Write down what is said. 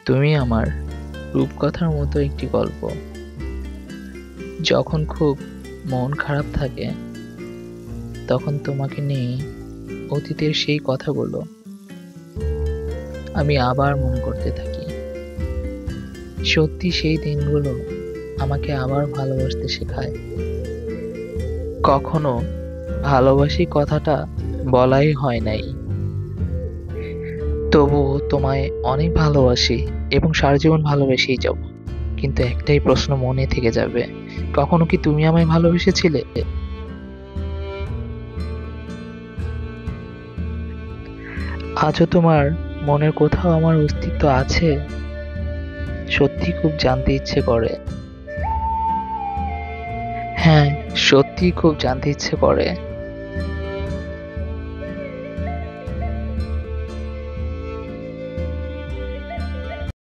তুমি আমার রূপকথার মতো একটি গল্প। যখন খুব মন খারাপ থাকে তখন তোমাকে নিয়ে অতীতের সেই কথাগুলো আমি আবার মনে করতে থাকি। সত্যি সেই দিনগুলো আমাকে আবার ভালোবাসতে শেখায়। কখনো ভালোবাসি কথাটা বলাই হয় নাই, তবুও তোমায় অনেক ভালোবাসি এবং সারা জীবন ভালোবেসেই যাব। কিন্তু একটাই প্রশ্ন মনে থেকে যাবে, কখনো কি তুমি আমায় ভালোবেসেছিলে? আজও তোমার মনের কোথাও আমার অস্তিত্ব আছে? সত্যি খুব জানতে ইচ্ছে করে। হ্যাঁ, সত্যি খুব জানতে ইচ্ছে করে।